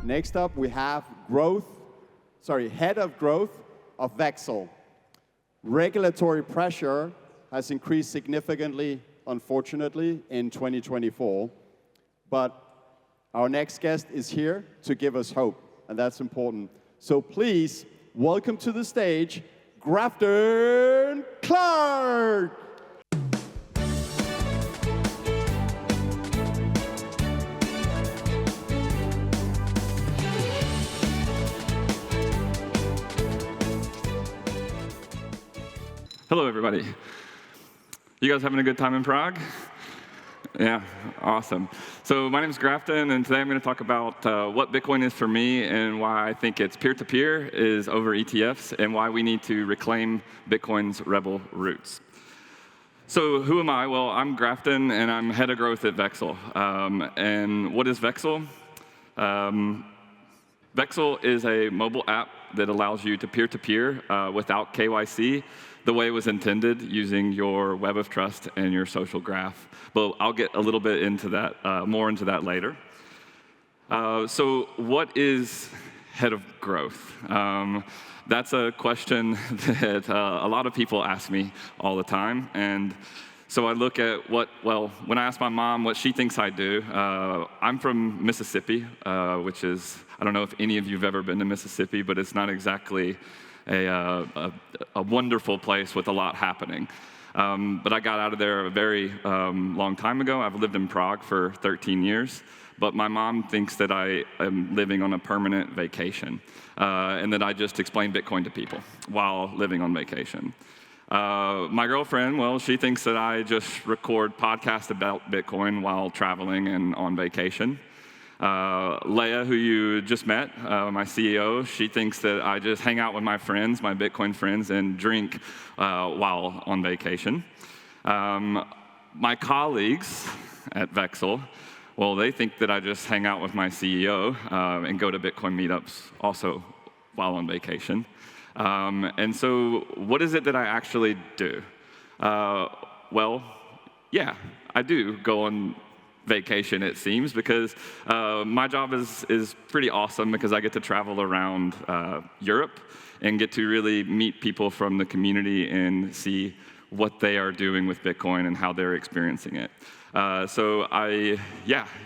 Next up, we have head of growth of Vexel. Regulatory pressure has increased significantly, unfortunately, in 2024. But our next guest is here to give us hope, and that's important. So please, welcome to the stage, Grafton Clark. Hello, everybody. You guys having a good time in Prague? Yeah, awesome. So my name is Grafton, and today I'm going to talk about what Bitcoin is for me and why I think it's peer-to-peer is over ETFs and why we need to reclaim Bitcoin's rebel roots. So who am I? Well, I'm Grafton, and I'm head of growth at Vexel. And what is Vexel? Vexel is a mobile app that allows you to peer-to-peer without KYC, the way it was intended, using your web of trust and your social graph. But I'll get a little bit into that, more into that later. So what is head of growth? That's a question that a lot of people ask me all the time. And so I look at when I ask my mom what she thinks I do, I'm from Mississippi, which is, I don't know if any of you have ever been to Mississippi, but it's not exactly a wonderful place with a lot happening. But I got out of there a very long time ago. I've lived in Prague for 13 years. But my mom thinks that I am living on a permanent vacation and that I just explain Bitcoin to people while living on vacation. My girlfriend, well, she thinks that I just record podcasts about Bitcoin while traveling and on vacation. Leia, who you just met, my CEO, she thinks that I just hang out with my friends, my Bitcoin friends, and drink while on vacation. My colleagues at Vexel, well, they think that I just hang out with my CEO and go to Bitcoin meetups also while on vacation. And so what is it that I actually do? Well, yeah, I do go on vacation, it seems, because my job is pretty awesome because I get to travel around Europe and get to really meet people from the community and see what they are doing with Bitcoin and how they're experiencing it. You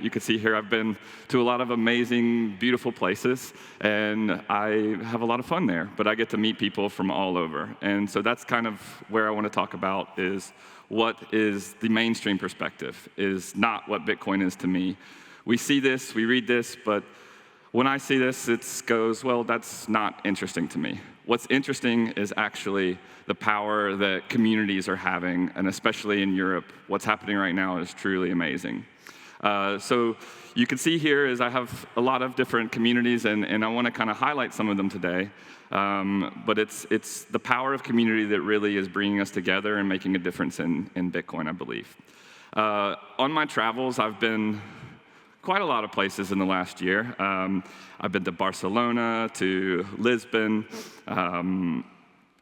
can see here I've been to a lot of amazing, beautiful places, and I have a lot of fun there, but I get to meet people from all over. And so that's kind of where I want to talk about is what is the mainstream perspective, is not what Bitcoin is to me. We see this, we read this, but when I see this, it goes, well, that's not interesting to me. What's interesting is actually the power that communities are having, and especially in Europe, what's happening right now is truly amazing. So you can see here is I have a lot of different communities, and I want to kind of highlight some of them today. But it's the power of community that really is bringing us together and making a difference in Bitcoin, I believe. On my travels, I've been quite a lot of places in the last year. I've been to Barcelona, to Lisbon,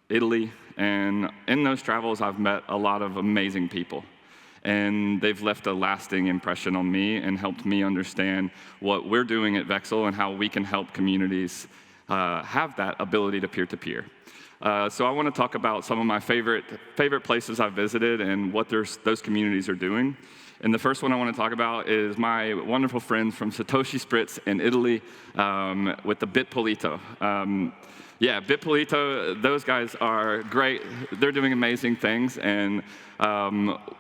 Italy, and in those travels, I've met a lot of amazing people. And they've left a lasting impression on me and helped me understand what we're doing at Vexel and how we can help communities have that ability to peer-to-peer. So I want to talk about some of my favorite places I've visited and what those communities are doing. And the first one I want to talk about is my wonderful friends from Satoshi Spritz in Italy with the Bitpolito. Bitpolito, those guys are great. They're doing amazing things, and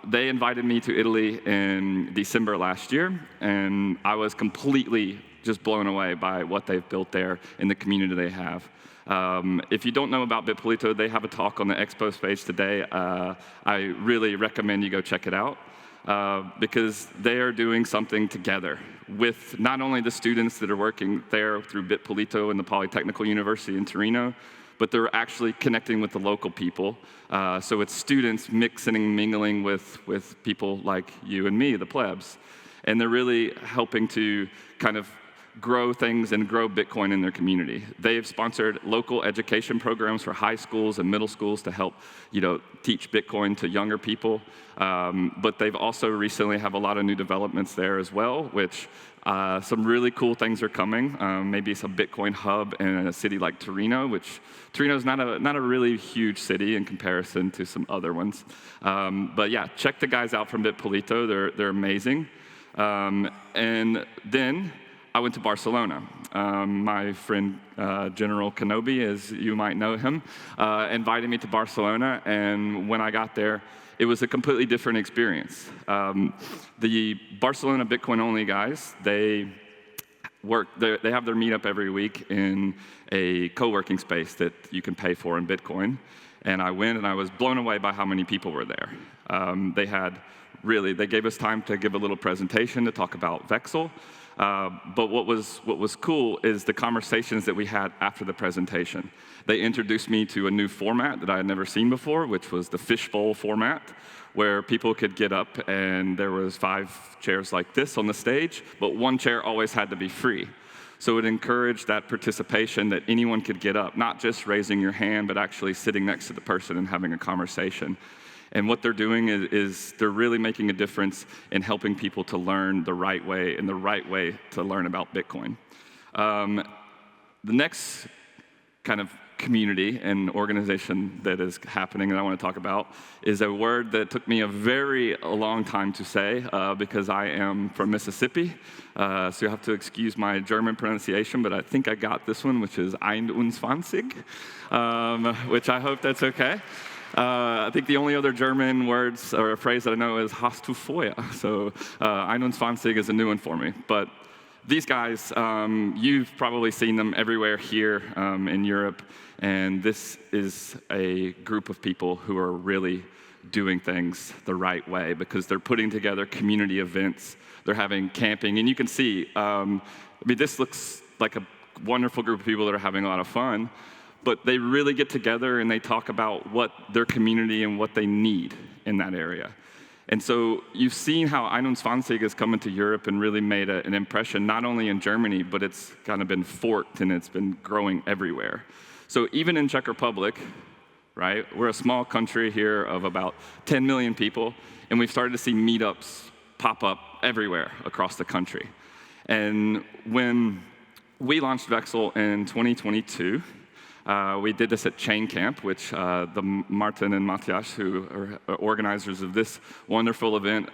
they invited me to Italy in December last year, and I was completely just blown away by what they've built there and the community they have. If you don't know about Bitpolito, they have a talk on the expo page today. I really recommend you go check it out. Because they are doing something together with not only the students that are working there through Bitpolito and the Polytechnical University in Torino, but they're actually connecting with the local people. So it's students mixing and mingling with people like you and me, the plebs. And they're really helping to kind of grow things and grow Bitcoin in their community. They've sponsored local education programs for high schools and middle schools to help, teach Bitcoin to younger people. But they've also recently have a lot of new developments there as well, which some really cool things are coming. Maybe some Bitcoin hub in a city like Torino, which Torino's not a really huge city in comparison to some other ones. But yeah, check the guys out from Bitpolito. They're amazing. And then I went to Barcelona. My friend General Kenobi, as you might know him, invited me to Barcelona, and when I got there, it was a completely different experience. The Barcelona Bitcoin-only guys, they have their meetup every week in a co-working space that you can pay for in Bitcoin. And I went, and I was blown away by how many people were there. They gave us time to give a little presentation to talk about Vexel. But what was cool is the conversations that we had after the presentation. They introduced me to a new format that I had never seen before, which was the fishbowl format, where people could get up and there was 5 chairs like this on the stage, but 1 chair always had to be free. So it encouraged that participation that anyone could get up, not just raising your hand, but actually sitting next to the person and having a conversation. And what they're doing is they're really making a difference in helping people to learn the right way and the right way to learn about Bitcoin. The next kind of community and organization that is happening that I want to talk about is a word that took me a long time to say because I am from Mississippi. So you have to excuse my German pronunciation, but I think I got this one, which is 21, which I hope that's okay. I think the only other German words or a phrase that I know is hast du Feuer. So 21 is a new one for me. But these guys, you've probably seen them everywhere here in Europe. And this is a group of people who are really doing things the right way because they're putting together community events. They're having camping. And you can see, this looks like a wonderful group of people that are having a lot of fun. But they really get together and they talk about what their community and what they need in that area. And so you've seen how 21 has come into Europe and really made an impression, not only in Germany, but it's kind of been forked and it's been growing everywhere. So even in Czech Republic, right, we're a small country here of about 10 million people, and we've started to see meetups pop up everywhere across the country. And when we launched Vexel in 2022, we did this at Chain Camp, which the Martin and Matthias, who are organizers of this wonderful event,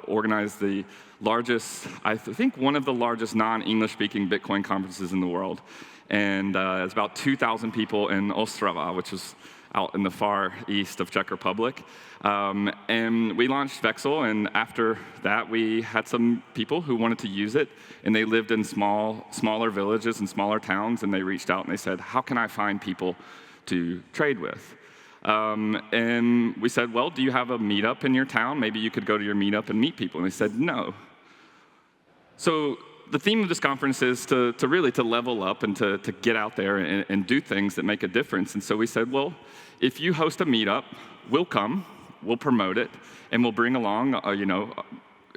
organized the largest, I think one of the largest non-English speaking Bitcoin conferences in the world. And it's about 2,000 people in Ostrava, which is out in the far east of Czech Republic. And we launched Vexel, and after that, we had some people who wanted to use it, and they lived in smaller villages and smaller towns, and they reached out and they said, how can I find people to trade with? And we said, well, do you have a meetup in your town? Maybe you could go to your meetup and meet people. And they said, no. So the theme of this conference is to really level up and to get out there and do things that make a difference. And so we said, well, if you host a meetup, we'll come, we'll promote it, and we'll bring along,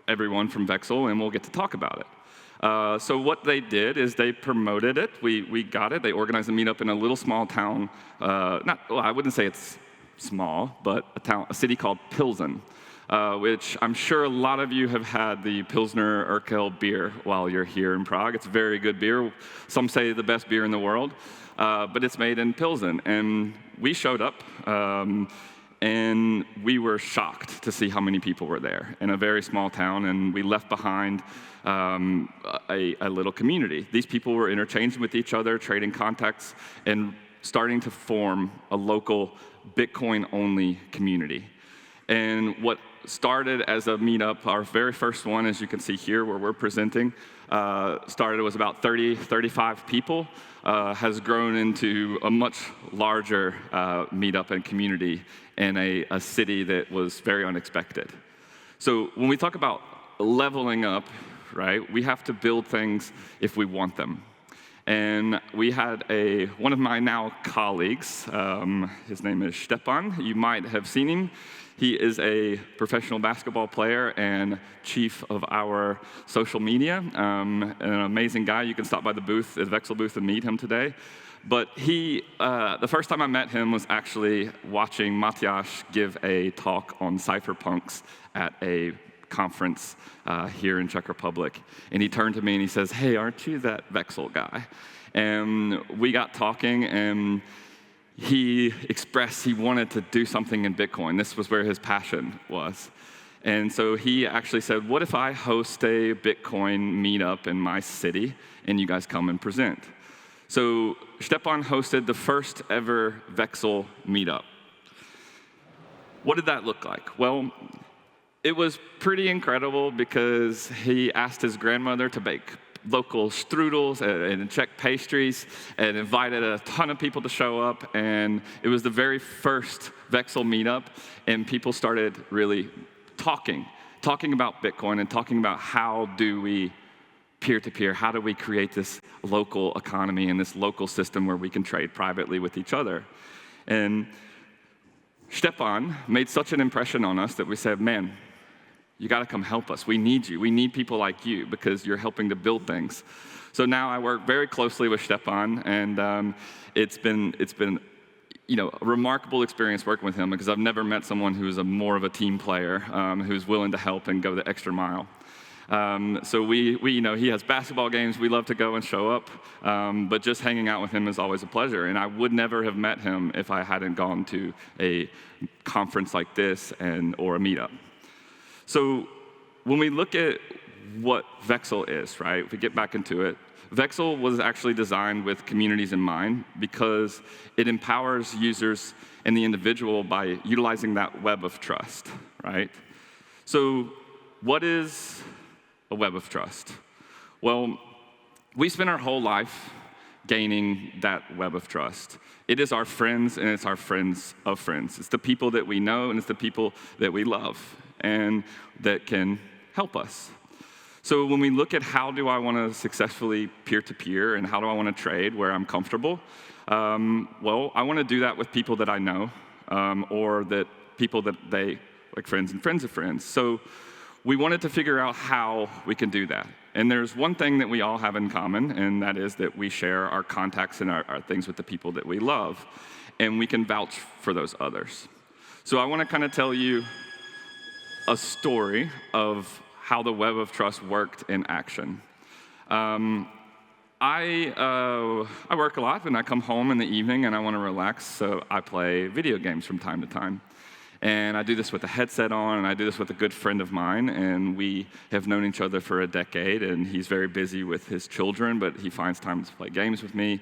everyone from Vexel, and we'll get to talk about it. So what they did is they promoted it. We got it. They organized a meetup in a little small town. I wouldn't say it's small, but a city called Pilsen. Which I'm sure a lot of you have had the Pilsner Urquell beer while you're here in Prague. It's a very good beer. Some say the best beer in the world, but it's made in Pilsen. And we showed up, and we were shocked to see how many people were there in a very small town, and we left behind a little community. These people were interchanging with each other, trading contacts, and starting to form a local Bitcoin-only community. And what started as a meetup, our very first one, as you can see here where we're presenting, it was about 30, 35 people, has grown into a much larger meetup and community in a city that was very unexpected. So when we talk about leveling up, right, we have to build things if we want them. And we had one of my now colleagues, his name is Stepan. You might have seen him. He is a professional basketball player and chief of our social media, an amazing guy. You can stop by the booth, the Vexel booth, and meet him today. But the first time I met him was actually watching Matthias give a talk on cypherpunks at a conference here in Czech Republic. And he turned to me and he says, "Hey, aren't you that Vexel guy?" And we got talking, and he expressed he wanted to do something in Bitcoin. This was where his passion was. And so he actually said, "What if I host a Bitcoin meetup in my city and you guys come and present?" So Stepan hosted the first ever Vexel meetup. What did that look like? Well, it was pretty incredible because he asked his grandmother to bake local strudels and Czech pastries and invited a ton of people to show up. And it was the very first Vexel meetup, and people started really talking about Bitcoin and talking about how do we peer-to-peer, how do we create this local economy and this local system where we can trade privately with each other. And Stepan made such an impression on us that we said, "Man, you got to come help us. We need you. We need people like you because you're helping to build things." So now I work very closely with Stepan, and it's been a remarkable experience working with him because I've never met someone who's more of a team player, who's willing to help and go the extra mile. So he has basketball games. We love to go and show up, but just hanging out with him is always a pleasure. And I would never have met him if I hadn't gone to a conference like this or a meetup. So when we look at what Vexel is, right, if we get back into it, Vexel was actually designed with communities in mind because it empowers users and the individual by utilizing that web of trust, right? So what is a web of trust? Well, we spend our whole life gaining that web of trust. It is our friends, and it's our friends of friends. It's the people that we know, and it's the people that we love and that can help us. So when we look at how do I want to successfully peer-to-peer and how do I want to trade where I'm comfortable, well, I want to do that with people that I know or that people that they, like friends and friends of friends. So we wanted to figure out how we can do that. And there's one thing that we all have in common, and that is that we share our contacts and our things with the people that we love, and we can vouch for those others. So I want to kind of tell you a story of how the web of trust worked in action. I work a lot, and I come home in the evening, and I want to relax, so I play video games from time to time. And I do this with a headset on, and I do this with a good friend of mine, and we have known each other for a decade, and he's very busy with his children, but he finds time to play games with me.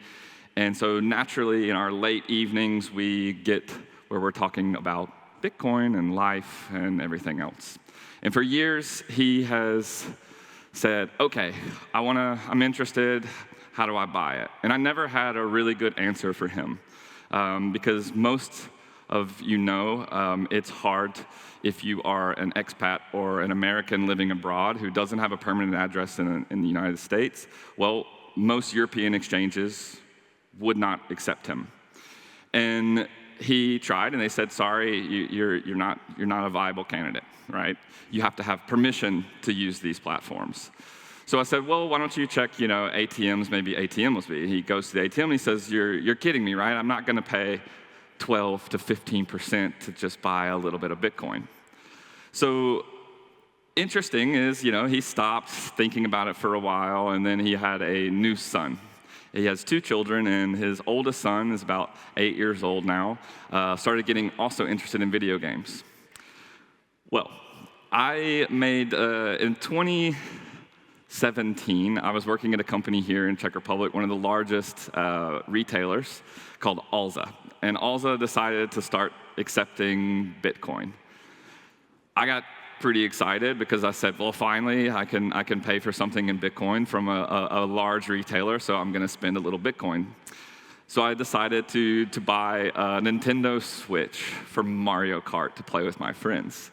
And so naturally, in our late evenings, we get where we're talking about Bitcoin and life and everything else. And for years, he has said, "Okay, I'm interested, how do I buy it?" And I never had a really good answer for him because most of it's hard if you are an expat or an American living abroad who doesn't have a permanent address in the United States. Well, most European exchanges would not accept him. And he tried, and they said, "Sorry, you're not a viable candidate, right? You have to have permission to use these platforms." So I said, "Well, why don't you check, ATMs? Maybe ATM will be." He goes to the ATM and he says, "You're kidding me, right? I'm not going to pay 12 to 15% to just buy a little bit of Bitcoin." So interesting is, he stopped thinking about it for a while, and then he had a new son. He has 2 children, and his oldest son is about 8 years old now, started getting also interested in video games. Well, I made, in 2017, I was working at a company here in Czech Republic, one of the largest retailers called Alza. And Alza decided to start accepting Bitcoin. I got pretty excited because I said, well, finally, I can pay for something in Bitcoin from a large retailer, so I'm going to spend a little Bitcoin. So I decided to buy a Nintendo Switch for Mario Kart to play with my friends.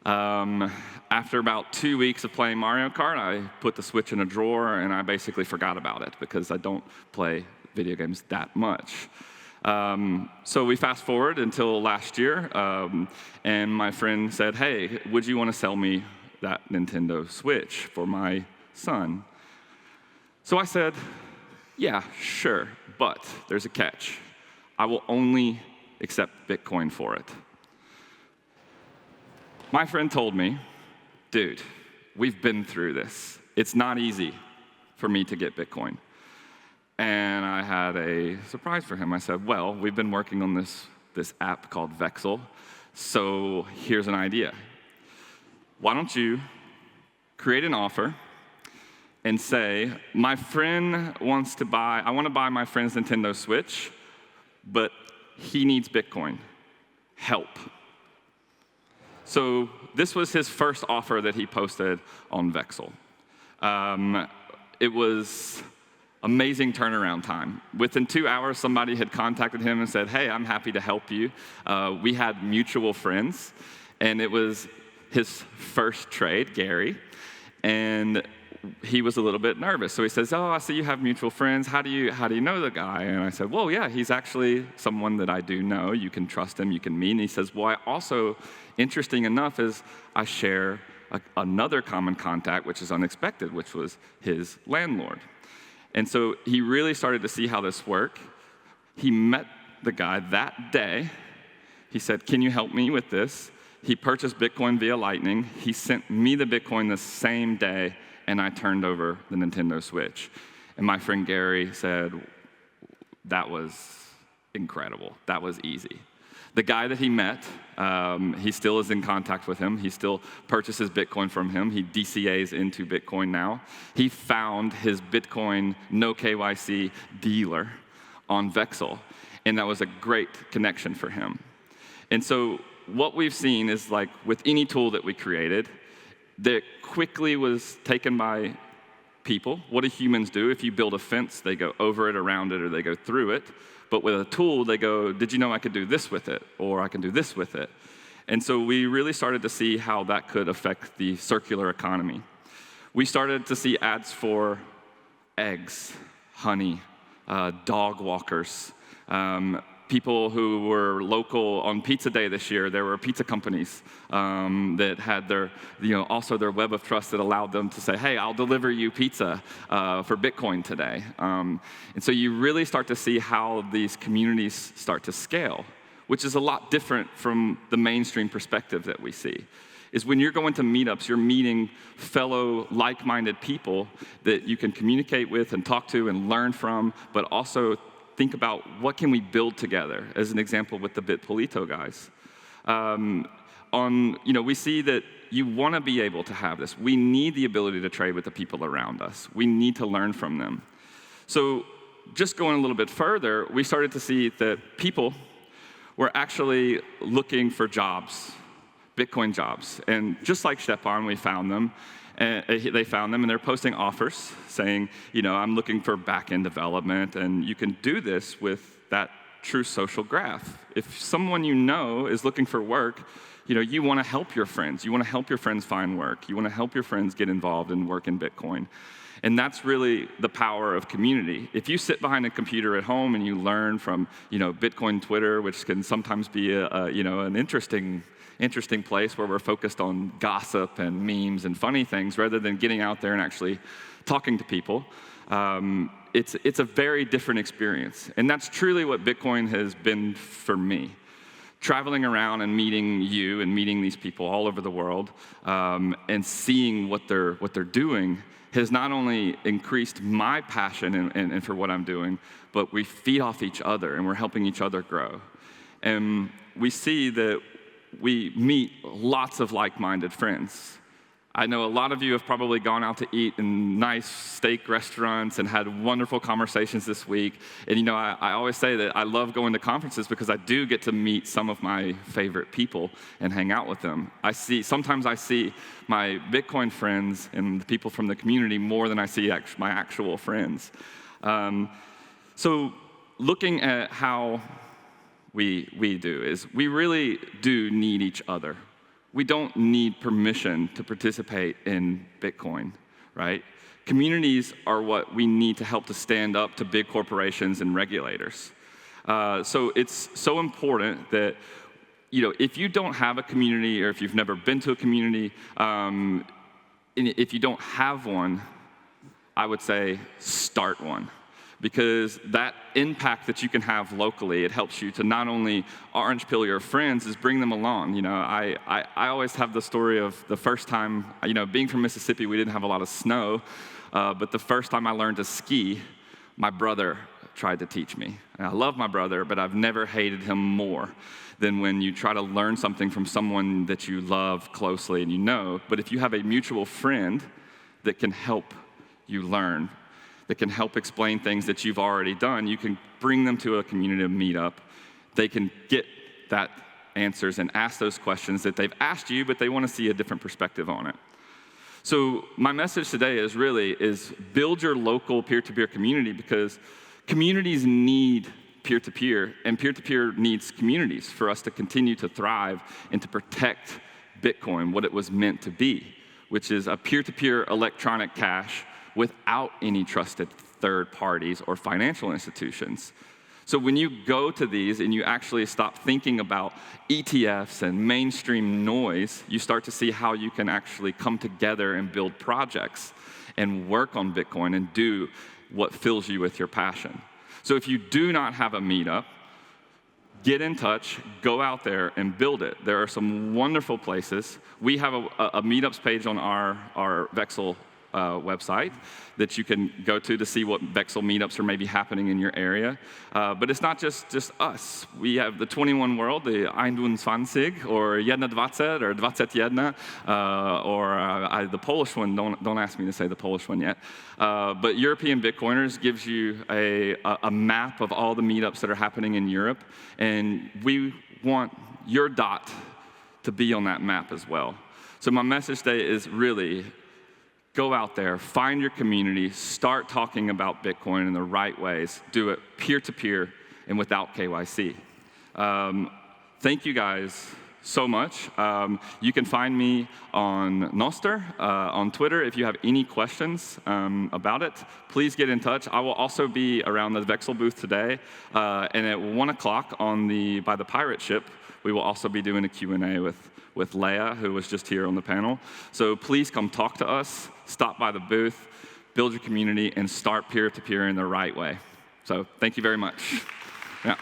After about 2 weeks of playing Mario Kart, I put the Switch in a drawer, and I basically forgot about it because I don't play video games that much. So we fast forward until last year, and my friend said, hey, would you want to sell me that Nintendo Switch for my son? So I said, yeah, sure, but there's a catch. I will only accept Bitcoin for it. My friend told me, dude, we've been through this. It's not easy for me to get Bitcoin. And I had a surprise for him. I said, well, we've been working on this app called Vexel, so here's an idea. Why don't you create an offer and say, my friend wants to buy, I want to buy my friend's Nintendo Switch, but he needs Bitcoin. Help. So this was his first offer that he posted on Vexel. It was amazing turnaround time. Within 2 hours, somebody had contacted him and said, hey, I'm happy to help you. We had mutual friends, and it was his first trade, Gary, and he was a little bit nervous. So he says, oh, I see you have mutual friends. How do you know the guy? And I said, well, yeah, he's actually someone that I do know. You can trust him, you can meet. And he says, well, I also, interesting enough, is I share another common contact, which is unexpected, which was his landlord. And so he really started to see how this worked. He met the guy that day. He said, can you help me with this? He purchased Bitcoin via Lightning. He sent me the Bitcoin the same day, and I turned over the Nintendo Switch. And my friend Gary said, that was incredible. That was easy. The guy that he met, he still is in contact with him. He still purchases Bitcoin from him. He DCAs into Bitcoin now. He found his Bitcoin no KYC dealer on Vexel, and that was a great connection for him. And so what we've seen is, like with any tool that we created, that quickly was taken by people. What do humans do? If you build a fence, they go over it, around it, or they go through it. But with a tool, they go, did you know I could do this with it? Or I can do this with it. And so we really started to see how that could affect the circular economy. We started to see ads for eggs, honey, dog walkers, people who were local on Pizza Day this year. There were pizza companies that had their, also their web of trust that allowed them to say, hey, I'll deliver you pizza for Bitcoin today. And so you really start to see how these communities start to scale, which is a lot different from the mainstream perspective that we see. Is when you're going to meetups, you're meeting fellow like-minded people that you can communicate with and talk to and learn from, but also think about what can we build together, as an example with the Bitpolito guys. We see that you want to be able to have this. We need the ability to trade with the people around us. We need to learn from them. So just going a little bit further, we started to see that people were actually looking for jobs, Bitcoin jobs. And just like Stepan, we found them. And they found them, and they're posting offers saying, I'm looking for back-end development, and you can do this with that true social graph. If someone you know is looking for work, you want to help your friends. You want to help your friends find work. You want to help your friends get involved and work in Bitcoin. And that's really the power of community. If you sit behind a computer at home and you learn from, Bitcoin Twitter, which can sometimes be an interesting place where we're focused on gossip and memes and funny things rather than getting out there and actually talking to people. It's a very different experience. And that's truly what Bitcoin has been for me. Traveling around and meeting you and meeting these people all over the world and seeing what they're doing has not only increased my passion and for what I'm doing, but we feed off each other and we're helping each other grow. And we see that we meet lots of like-minded friends. I know a lot of you have probably gone out to eat in nice steak restaurants and had wonderful conversations this week. And I always say that I love going to conferences because I do get to meet some of my favorite people and hang out with them. Sometimes I see my Bitcoin friends and the people from the community more than I see my actual friends. So looking at how we do is we really do need each other. we don't need permission to participate in Bitcoin, right? Communities are what we need to help to stand up to big corporations and regulators. So it's so important that, if you don't have a community, or if you've never been to a community, and if you don't have one, I would say start one. Because that impact that you can have locally, it helps you to not only orange pill your friends, is bring them along. I always have the story of the first time, being from Mississippi, we didn't have a lot of snow, but the first time I learned to ski, my brother tried to teach me. And I love my brother, but I've never hated him more than when you try to learn something from someone that you love closely and but if you have a mutual friend that can help you learn, that can help explain things that you've already done, you can bring them to a community meetup. They can get that answers and ask those questions that they've asked you, but they want to see a different perspective on it. So my message today is build your local peer-to-peer community, because communities need peer-to-peer, and peer-to-peer needs communities for us to continue to thrive and to protect Bitcoin, what it was meant to be, which is a peer-to-peer electronic cash without any trusted third parties or financial institutions. So when you go to these and you actually stop thinking about ETFs and mainstream noise, you start to see how you can actually come together and build projects and work on Bitcoin and do what fills you with your passion. So if you do not have a meetup, get in touch, go out there and build it. There are some wonderful places. We have a meetups page on our Vexel website that you can go to see what Vexel meetups are maybe happening in your area. But it's not just us. We have the 21 World, the 21, or 21, or 21, or the Polish one. Don't ask me to say the Polish one yet. But European Bitcoiners gives you a map of all the meetups that are happening in Europe, and we want your dot to be on that map as well. So my message today is really, go out there, find your community, start talking about Bitcoin in the right ways. Do it peer-to-peer and without KYC. Thank you guys so much. You can find me on Noster, on Twitter. If you have any questions about it, please get in touch. I will also be around the Vexel booth today, and at 1 o'clock by the pirate ship, we will also be doing a Q&A with Leia, who was just here on the panel. So please come talk to us, stop by the booth, build your community, and start peer-to-peer in the right way. So thank you very much. Yeah.